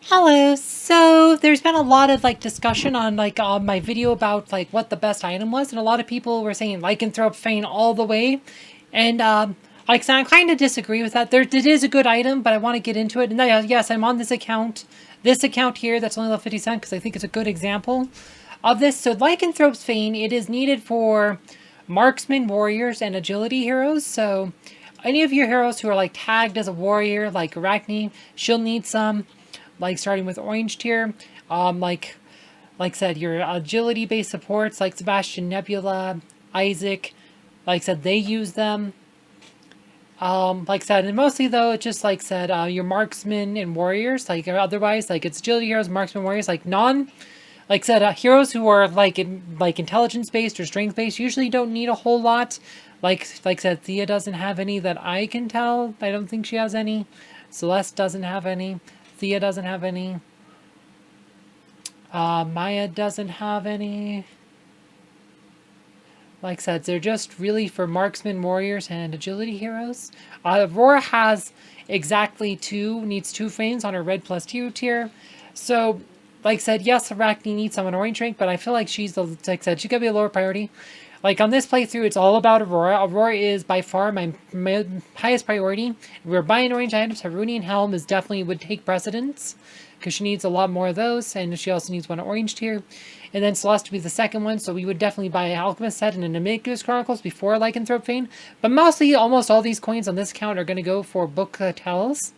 Hello. So there's been a lot of discussion on my video about what the best item was, and a lot of people were saying Lycanthrope Fang all the way, and so I kind of disagree with that. It is a good item, but I want to get into it. And yes, I'm on this account here that's only level 50 cent because I think it's a good example of this. So Lycanthrope's Fang, it is needed for marksman, warriors, and agility heroes. So any of your heroes who are tagged as a warrior, like Arachne, she'll need some starting with orange tier. Like I said, your agility based supports like Sebastian, Nebula, Isaac, like I said, they use them. Like I said, and mostly though, it's just like I said, your marksmen and warriors. Otherwise, it's agility heroes, marksmen, warriors. Like I said, heroes who are intelligence based or strength based usually don't need a whole lot. Like I said, Thea doesn't have any that I can tell. I don't think she has any. Celeste doesn't have any. Thea doesn't have any. Maya doesn't have any. Like I said, they're just really for marksmen, warriors, and agility heroes. Aurora has exactly needs two fangs on her red plus 2 tier. So, like I said, yes, Arachne needs some on orange rank, but I feel like like I said, she's gonna be a lower priority. Like on this playthrough, it's all about Aurora. Aurora is by far my highest priority. If we're buying orange items, Harunian Helm is definitely would take precedence because she needs a lot more of those, and she also needs one orange tier. And then Celeste would be the second one, so we would definitely buy an Alchemist set and an Amicus Chronicles before Lycanthrope Fane. But mostly, almost all these coins on this account are going to go for Book Tells.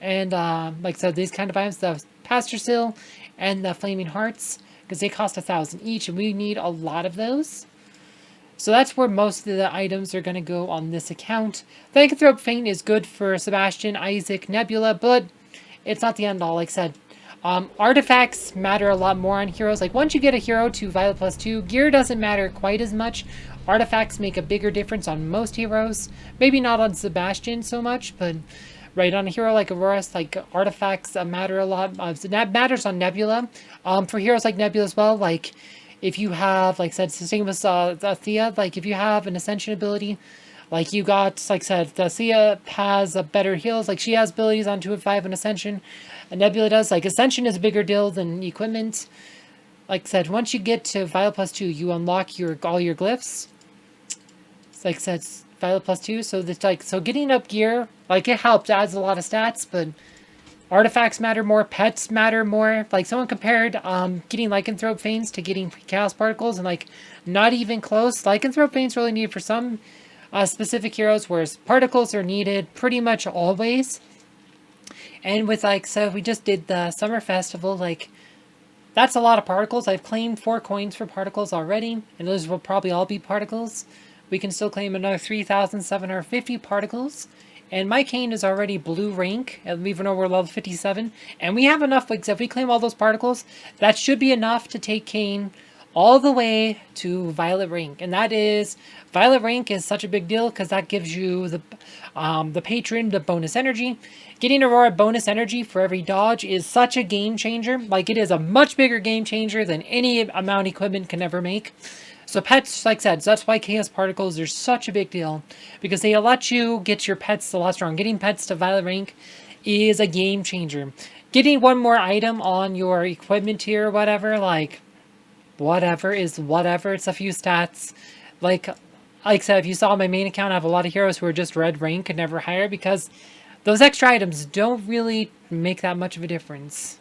And like I said, these kind of items, the Pastor Seal and the Flaming Hearts, because they cost 1,000 each, and we need a lot of those. So that's where most of the items are going to go on this account. Lycanthrope Fane is good for Sebastian, Isaac, Nebula, but it's not the end all. Like I said, artifacts matter a lot more on heroes. Like once you get a hero to Violet plus 2, gear doesn't matter quite as much. Artifacts make a bigger difference on most heroes. Maybe not on Sebastian so much, but right on a hero like Aurora, artifacts matter a lot. So that matters on Nebula. For heroes like Nebula as well, if you have, like I said, same with Thea, if you have an Ascension ability, you got, like I said, Thea has a better heals, she has abilities on 2 and 5 and Ascension, and Nebula does, Ascension is a bigger deal than equipment. Like I said, once you get to Violet plus 2, you unlock all your glyphs. It's like I said, Violet plus 2, so so getting up gear, it helps, adds a lot of stats, but artifacts matter more, pets matter more. Someone compared getting Lycanthrope Fangs to getting Chaos Particles, and not even close. Lycanthrope Fangs really needed for some specific heroes, whereas Particles are needed pretty much always. And with so we just did the Summer Festival, that's a lot of Particles. I've claimed 4 coins for Particles already, and those will probably all be Particles. We can still claim another 3,750 Particles. And my cane is already blue rank, even though we're level 57. And we have enough, if we claim all those particles, that should be enough to take cane all the way to Violet rank. And that is, Violet rank is such a big deal because that gives you the patron, the bonus energy. Getting Aurora bonus energy for every dodge is such a game changer. It is a much bigger game changer than any amount equipment can ever make. So pets, like I said, so that's why Chaos Particles are such a big deal, because they let you get your pets a lot stronger. Getting pets to Violet rank is a game changer. Getting one more item on your equipment tier or whatever, whatever is whatever. It's a few stats. Like I said, if you saw my main account, I have a lot of heroes who are just red rank and never higher, because those extra items don't really make that much of a difference.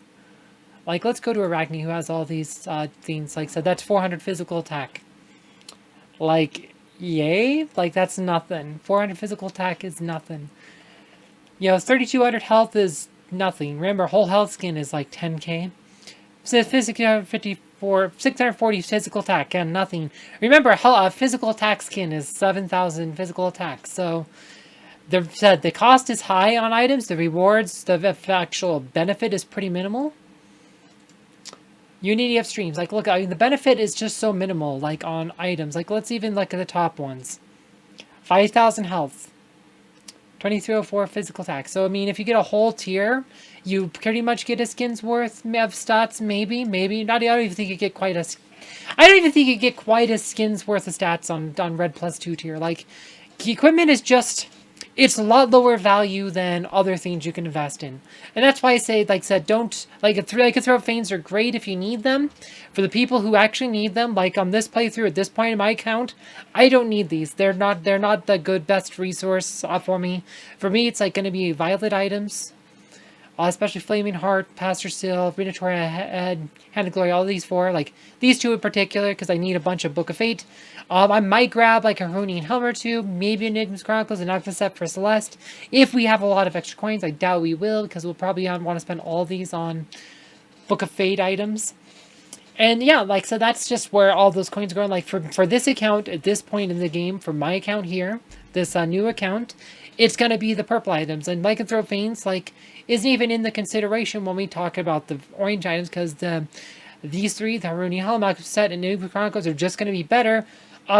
Let's go to Arachne, who has all these things. Like I said, that's 400 physical attack. Yay? That's nothing. 400 physical attack is nothing. 3,200 health is nothing. Remember, whole health skin is 10k. So 640 physical attack and nothing. Remember, physical attack skin is 7,000 physical attack. So the cost is high on items. The rewards, the actual benefit is pretty minimal. Unity of streams. Look, the benefit is just so minimal, on items. Let's even look at the top ones. 5,000 health. 2304 physical attack. So, if you get a whole tier, you pretty much get a skin's worth of stats, maybe. I don't even think you get quite a... I don't even think you get quite a skin's worth of stats on Red plus 2 tier. Equipment is just... it's a lot lower value than other things you can invest in. And that's why I say, like I said, don't, like, Lycanthrope Fangs are great if you need them. For the people who actually need them, like on this playthrough, at this point in my account, I don't need these. They're not the best resource for me. For me, it's like going to be violet items. Especially Flaming Heart, Pastor Seal, Venatoria Head, Hand of Glory, all these four. Like, these two in particular, because I need a bunch of Book of Fate. I might grab, like, a Runian Helm or two, maybe a Enigma's Chronicles, and Noctis Set for Celeste. If we have a lot of extra coins, I doubt we will, because we'll probably want to spend all these on Book of Fate items. And yeah, like, so that's just where all those coins go. Like, for this account, at this point in the game, for my account here, this new account, it's going to be the purple items. And Lycanthrope Fangs, like, isn't even in the consideration when we talk about the orange items, because these three, the Runian Helm, Set, and Enigma Chronicles, are just going to be better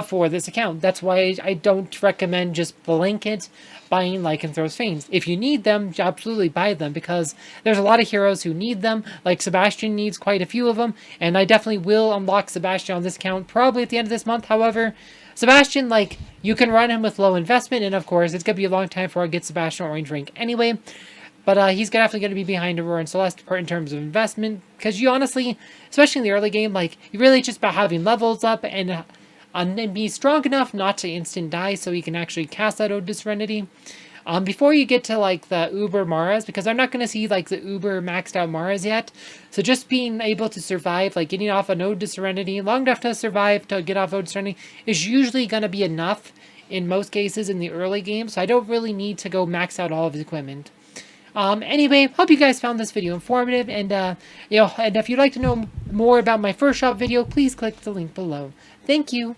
for this account. That's why I don't recommend just blanket buying Lycanthrope's Fangs. If you need them, absolutely buy them, because there's a lot of heroes who need them. Like Sebastian needs quite a few of them, and I definitely will unlock Sebastian on this account probably at the end of this month. However, Sebastian, like, you can run him with low investment, and of course, it's going to be a long time before I get Sebastian Orange rank anyway. But he's definitely going to be behind Aurora and Celeste in terms of investment, because you honestly, especially in the early game, like, you really just about having levels up and be strong enough not to instant die, so you can actually cast that Ode to Serenity. Before you get to, like, the Uber Maras, because I'm not going to see, like, the Uber maxed out Maras yet. So just being able to survive, like, getting off an Ode to Serenity, long enough to survive to get off Ode to Serenity, is usually going to be enough in most cases in the early game. So I don't really need to go max out all of his equipment. Anyway, hope you guys found this video informative, and, and if you'd like to know more about my first shop video, please click the link below. Thank you!